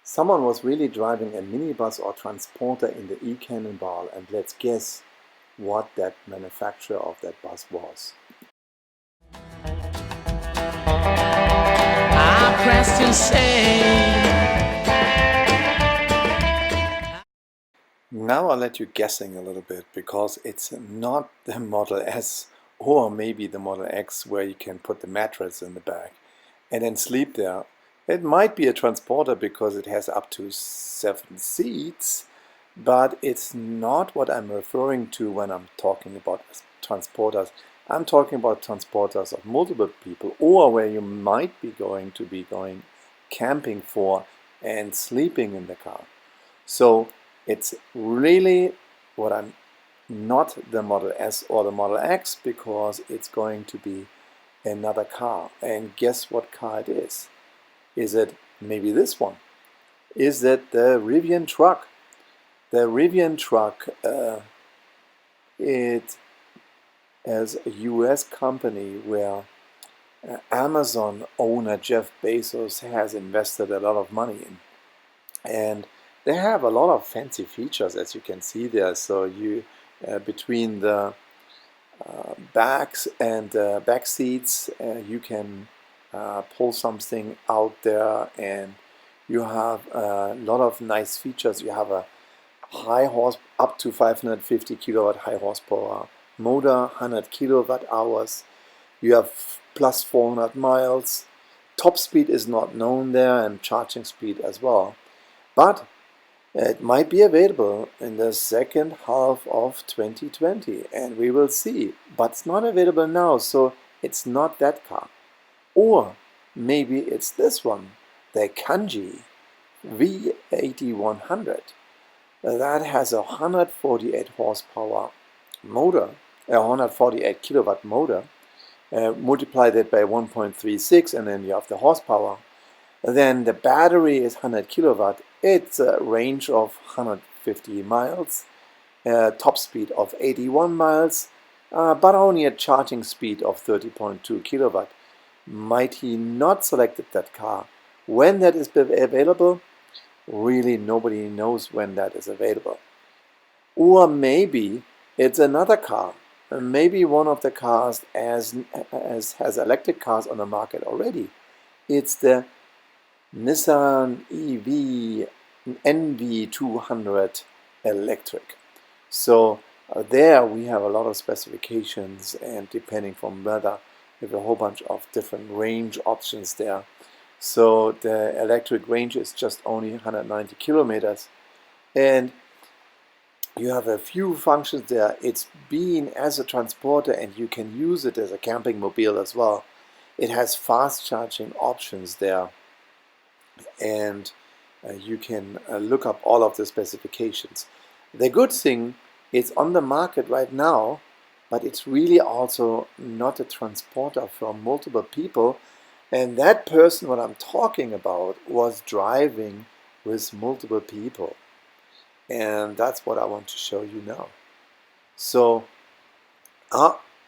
Someone was really driving a minibus or transporter in the e-Cannonball, and let's guess what that manufacturer of that bus was. I press to say. Now I'll let you guessing a little bit, because it's not the Model S or maybe the Model X where you can put the mattress in the back and then sleep there. It might be a transporter because it has up to 7 seats, but it's not what I'm referring to when I'm talking about transporters. I'm talking about transporters of multiple people, or where you might be going camping for and sleeping in the car. So it's really what I'm not the Model S or the Model X, because it's going to be another car. And guess what car it is? Is it maybe this one? Is it the Rivian truck? The Rivian truck, it is a US company where Amazon owner Jeff Bezos has invested a lot of money in. And they have a lot of fancy features, as you can see there. So you, between the backs and back seats, you can pull something out there, and you have a lot of nice features. You have a up to 550 kilowatt high horsepower motor, 100 kilowatt hours. You have plus 400 miles. Top speed is not known there, and charging speed as well. But it might be available in the second half of 2020, and we will see. But it's not available now, so it's not that car. Or maybe it's this one, the Kanji V8100. That has a 148 horsepower motor, a 148 kilowatt motor. Multiply that by 1.36, and then you have the horsepower. Then the battery is 100 kilowatt. It's a range of 150 miles, top speed of 81 miles, but only a charging speed of 30.2 kilowatt. Might he not selected that car? When that is available, really nobody knows when that is available. Or maybe it's another car. Maybe one of the cars as has electric cars on the market already. It's the Nissan EV NV200 electric. So there we have a lot of specifications, and depending from weather, we have a whole bunch of different range options there. So the electric range is just only 190 kilometers, and you have a few functions there. It's being as a transporter, and you can use it as a camping mobile as well. It has fast charging options there, and you can look up all of the specifications. The good thing, it's on the market right now, but it's really also not a transporter for multiple people. And that person, what I'm talking about, was driving with multiple people. And that's what I want to show you now. So,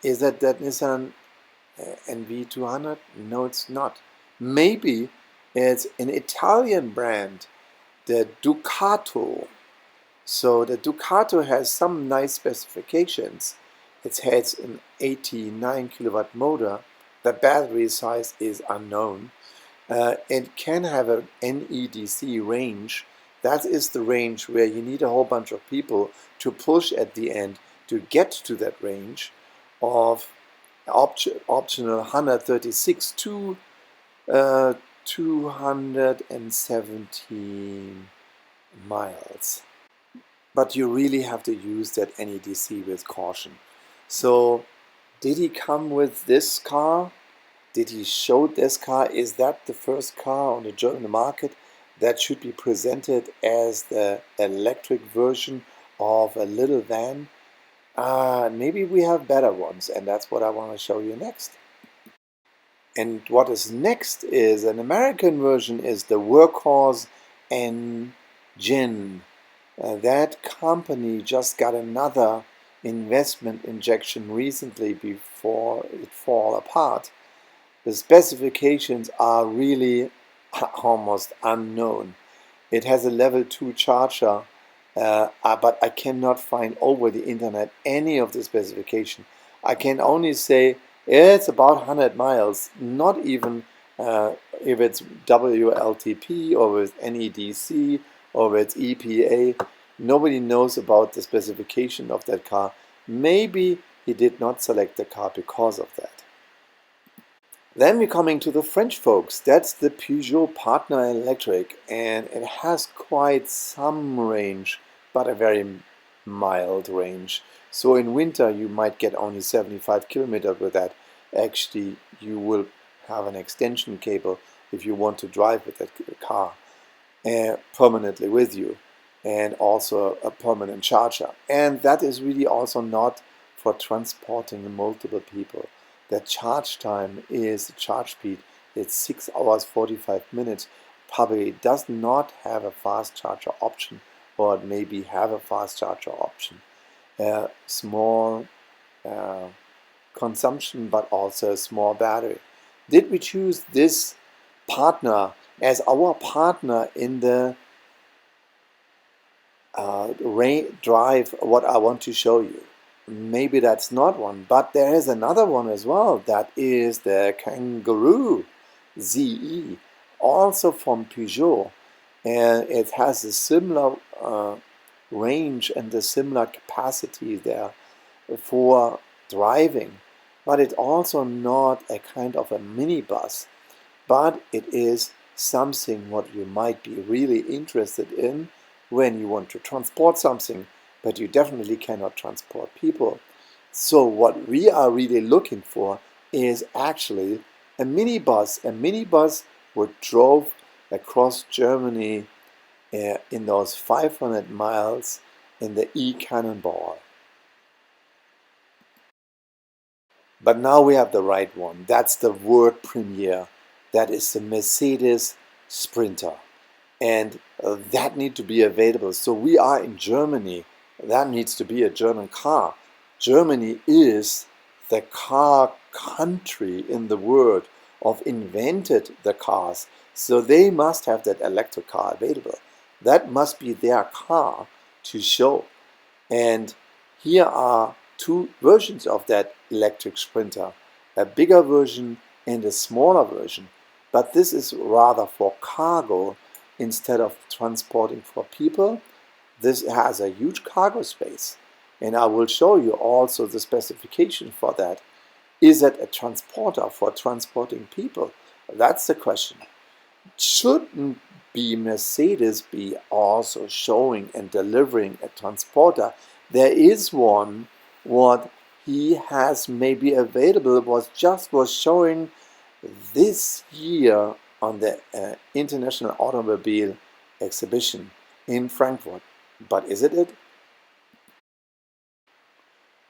is that Nissan NV200? No, it's not. Maybe it's an Italian brand, the Ducato. So the Ducato has some nice specifications. It has an 89 kilowatt motor. The battery size is unknown. It can have an NEDC range. That is the range where you need a whole bunch of people to push at the end to get to that range of optional 136 to 217 miles. But you really have to use that NEDC with caution. So did he come with this car? Did he show this car? Is that the first car on the German market that should be presented as the electric version of a little van? Maybe we have better ones, and that's what I want to show you next. And what is next is an American version, is the Workhorse Engine. That company just got another investment injection recently before it fall apart. The specifications are really almost unknown. It has a level 2 charger, but I cannot find over the internet any of the specification. I can only say it's about 100 miles, not even if it's WLTP or with NEDC or with EPA. Nobody knows about the specification of that car. Maybe he did not select the car because of that. Then we're coming to the French folks. That's the Peugeot Partner Electric, and it has quite some range, but a very mild range. So in winter you might get only 75 kilometers with that. Actually, you will have an extension cable if you want to drive with that car permanently with you, and also a permanent charger. And that is really also not for transporting multiple people. The charge time is the charge speed. It's 6 hours 45 minutes. Probably does not have a fast charger option, or maybe have a fast charger option. Small consumption, but also a small battery. Did we choose this partner as our partner in the drive what I want to show you? Maybe that's not one, but there is another one as well. That is the Kangaroo ZE, also from Peugeot, and it has a similar range and a similar capacity there for driving, but it's also not a kind of a minibus, but it is something what you might be really interested in when you want to transport something, but you definitely cannot transport people. So what we are really looking for is actually a minibus which drove across Germany in those 500 miles in the E-Cannonball. But now we have the right one. That's the world premiere. That is the Mercedes Sprinter. And that needs to be available. So we are in Germany. That needs to be a German car. Germany is the car country in the world of invented the cars. So they must have that electric car available. That must be their car to show. And here are two versions of that electric Sprinter, a bigger version and a smaller version. But this is rather for cargo instead of transporting for people. This has a huge cargo space, and I will show you also the specification for that. Is it a transporter for transporting people? That's the question. Shouldn't be Mercedes be also showing and delivering a transporter? There is one what he has maybe available, was showing this year on the International Automobile Exhibition in Frankfurt. But is it?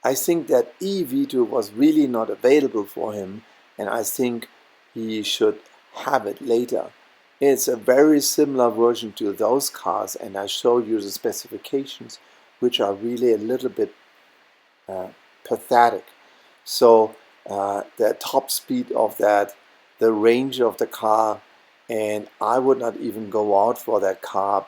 I think that E-Vito was really not available for him, and I think he should have it later. It's a very similar version to those cars, and I show you the specifications, which are really a little bit pathetic. So the top speed of that, the range of the car, and I would not even go out for that car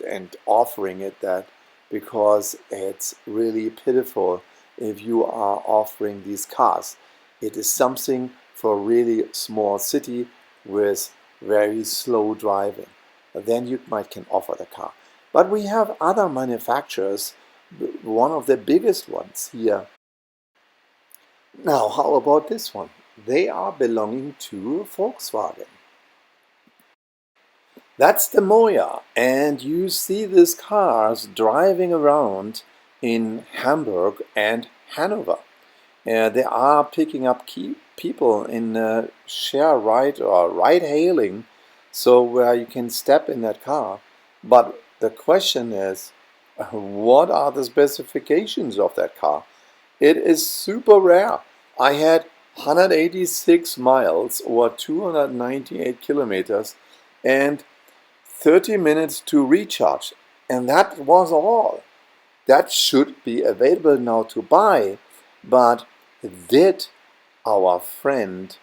and offering it that, because it's really pitiful if you are offering these cars. It is something for a really small city with very slow driving. Then you can offer the car. But we have other manufacturers, one of the biggest ones here. Now, how about this one? They are belonging to Volkswagen. That's the Moja, and you see these cars driving around in Hamburg and Hanover. They are picking up people in share ride or ride hailing, so where you can step in that car. But the question is, what are the specifications of that car? It is super rare. I had 186 miles or 298 kilometers and 30 minutes to recharge, and that was all. That should be available now to buy, but did our friend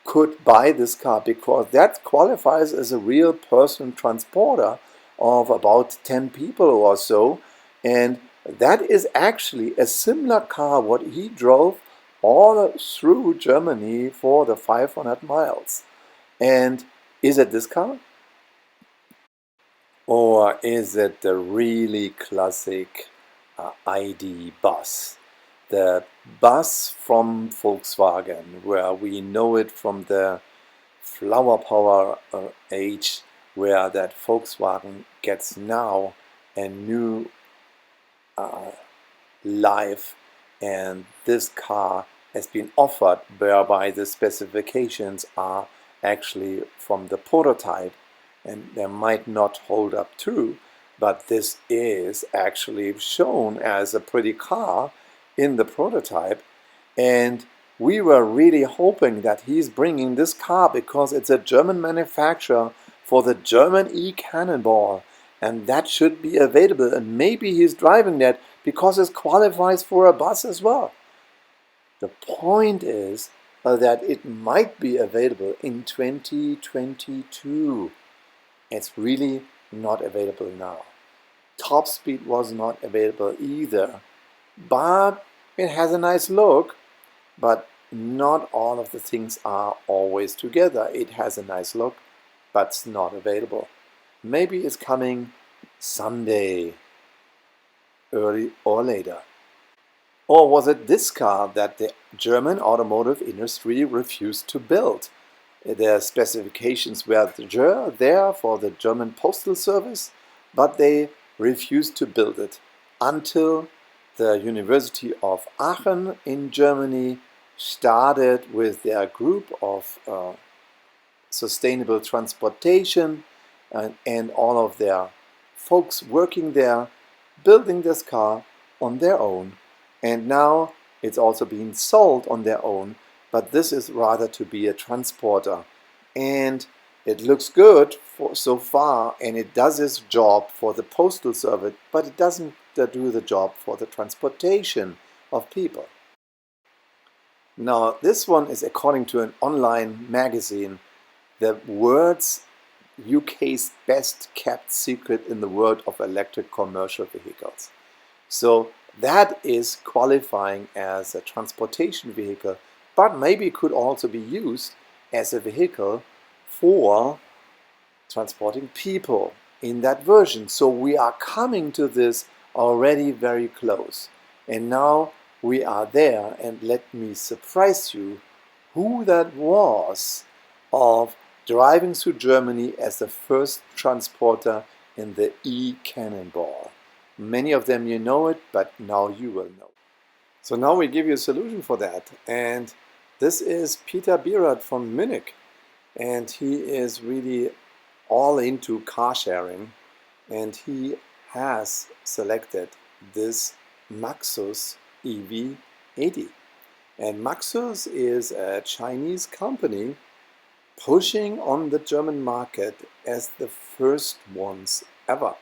could buy this car, because that qualifies as a real person transporter of about 10 people or so. And that is actually a similar car what he drove all through Germany for the 500 miles. And is it this car? Or is it the really classic ID bus? The bus from Volkswagen, where we know it from the flower power age, where that Volkswagen gets now a new life, and this car has been offered whereby the specifications are actually from the prototype, and they might not hold up true, but this is actually shown as a pretty car in the prototype. And we were really hoping that he's bringing this car because it's a German manufacturer for the German e-Cannonball, and that should be available, and maybe he's driving that because it qualifies for a bus as well. The point is that it might be available in 2022. It's really not available now. Top Speed was not available either, but it has a nice look. But not all of the things are always together. It has a nice look, but it's not available. Maybe it's coming someday, early or later. Or was it this car that the German automotive industry refused to build? Their specifications were there for the German Postal Service, but they refused to build it until the University of Aachen in Germany started with their group of sustainable transportation and all of their folks working there, building this car on their own. And now it's also being sold on their own, but this is rather to be a transporter. And it looks good for so far, and it does its job for the postal service, but it doesn't do the job for the transportation of people. Now, this one is according to an online magazine, the world's UK's best kept secret in the world of electric commercial vehicles. So that is qualifying as a transportation vehicle, but maybe could also be used as a vehicle for transporting people in that version. So we are coming to this already very close. And now we are there, and let me surprise you who that was of driving through Germany as the first transporter in the e-Cannonball. Many of them you know it, but now you will know. So now we give you a solution for that. And this is Peter Bierat from Munich. And he is really all into car sharing. And he has selected this Maxus EV80. And Maxus is a Chinese company pushing on the German market as the first ones ever.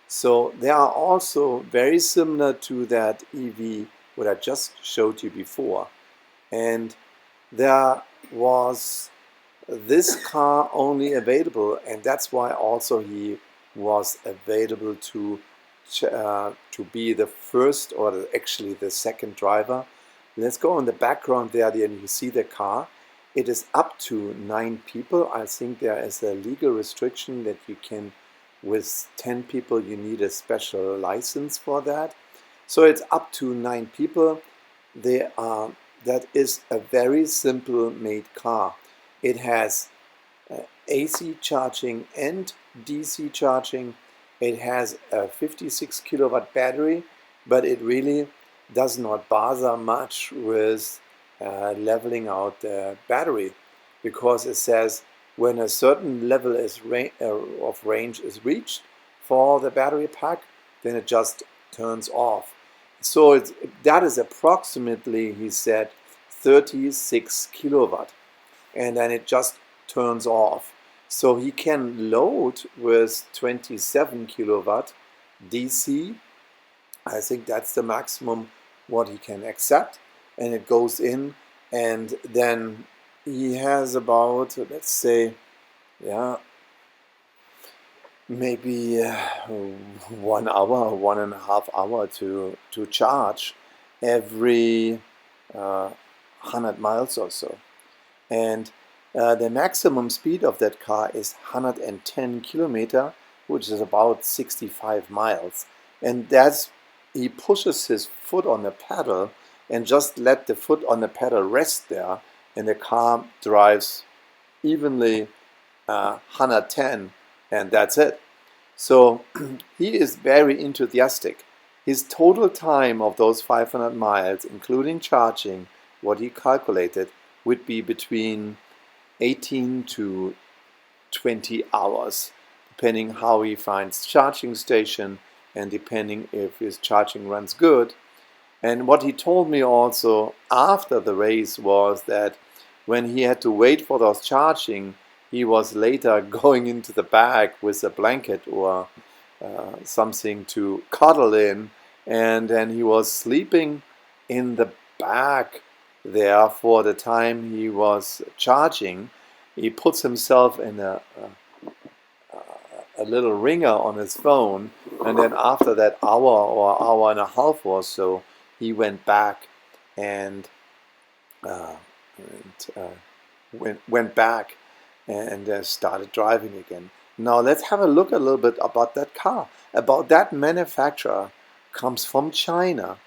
So they are also very similar to that EV what I just showed you before. And there was this car only available, and that's why also he was available to be the first, or actually the second driver. Let's go in the background there, and you see the car. It is up to 9 people. I think there is a legal restriction that you can, with 10 people, you need a special license for that. So it's up to 9 people. That is a very simple made car. It has AC charging and DC charging. It has a 56 kilowatt battery, but it really does not bother much with leveling out the battery, because it says when a certain level of range is reached for the battery pack, then it just turns off. So that is approximately, he said, 36 kilowatt, and then it just turns off. So he can load with 27 kilowatt DC. I think that's the maximum what he can accept, and it goes in, and then he has about, let's say, yeah, maybe 1 hour, 1.5 hours to charge every 100 miles or so. And the maximum speed of that car is 110 kilometer, which is about 65 miles. And that's, he pushes his foot on the pedal and just let the foot on the pedal rest there, and the car drives evenly 110, and that's it. So he is very enthusiastic. His total time of those 500 miles, including charging, what he calculated, would be between 18 to 20 hours, depending how he finds charging station and depending if his charging runs good. And what he told me also after the race was that when he had to wait for those charging, he was later going into the bag with a blanket or something to cuddle in, and then he was sleeping in the bag there for the time he was charging. He puts himself in a little ringer on his phone, and then after that hour or hour and a half or so, he went back and, uh, and went back and started driving again. Now let's have a look a little bit about that car. About that manufacturer comes from China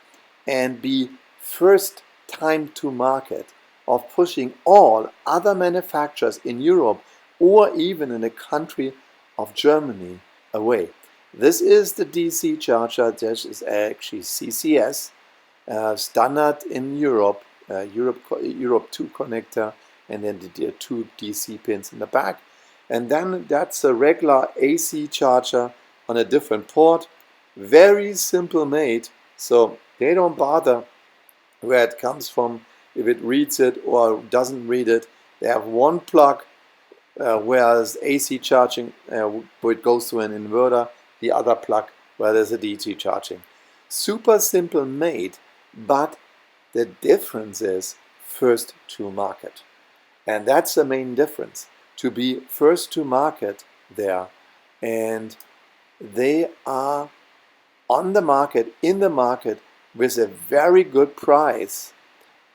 and be first time to market of pushing all other manufacturers in Europe or even in the country of Germany away. This is the DC charger. This is actually CCS, standard in Europe, Europe 2 connector, and then the two DC pins in the back. And then that's a regular AC charger on a different port. Very simple made, so they don't bother where it comes from, if it reads it or doesn't read it. They have one plug, whereas AC charging, where it goes to an inverter, the other plug where there's a DC charging. Super simple made, but the difference is first to market. And that's the main difference, to be first to market there. And they are on the market, in the market, with a very good price,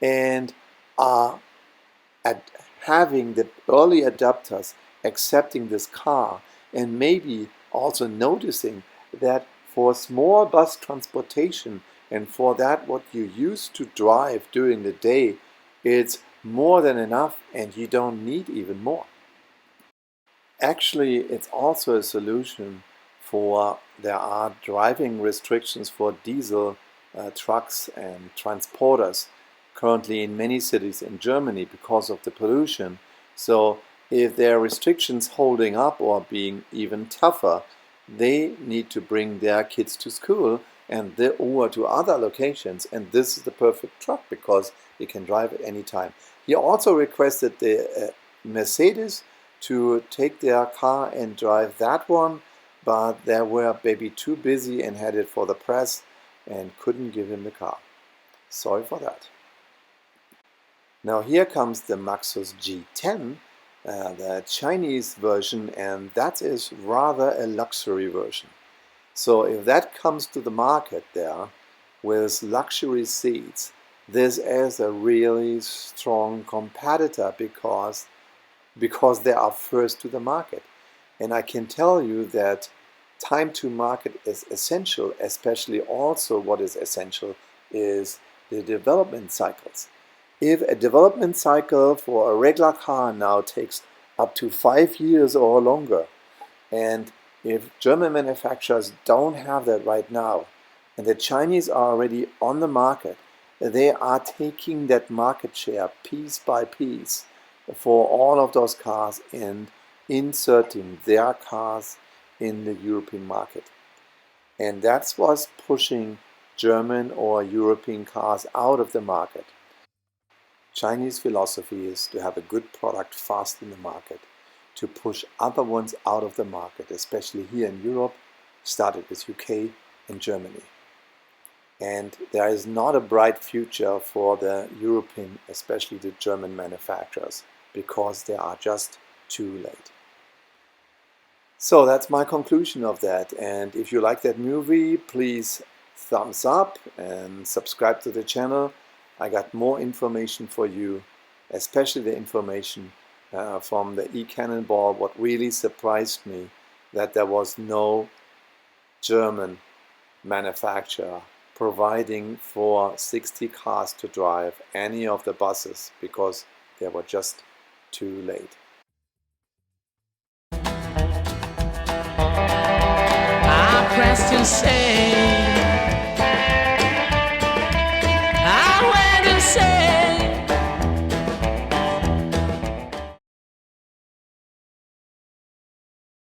and are at having the early adopters accepting this car, and maybe also noticing that for small bus transportation and for that what you used to drive during the day, it's more than enough and you don't need even more. Actually, it's also a solution for, there are driving restrictions for diesel trucks and transporters currently in many cities in Germany because of the pollution. So if there are restrictions holding up or being even tougher, they need to bring their kids to school and or to other locations, and this is the perfect truck because you can drive at any time. He also requested the Mercedes to take their car and drive that one, but they were maybe too busy and headed for the press and couldn't give him the car. Sorry for that. Now here comes the Maxus G10, the Chinese version, and that is rather a luxury version. So if that comes to the market there with luxury seats, this is a really strong competitor because they are first to the market. And I can tell you that time to market is essential, especially also what is essential is the development cycles. If a development cycle for a regular car now takes up to 5 years or longer, and if German manufacturers don't have that right now, and the Chinese are already on the market, they are taking that market share piece by piece for all of those cars and inserting their cars in the European market. And that's what's pushing German or European cars out of the market. Chinese philosophy is to have a good product fast in the market, to push other ones out of the market, especially here in Europe, started with UK and Germany. And there is not a bright future for the European, especially the German manufacturers, because they are just too late. So that's my conclusion of that. And if you like that movie, please thumbs up and subscribe to the channel. I got more information for you, especially the information from the eCannonball. What really surprised me, that there was no German manufacturer providing for 60 cars to drive any of the buses because they were just too late. I pressed to say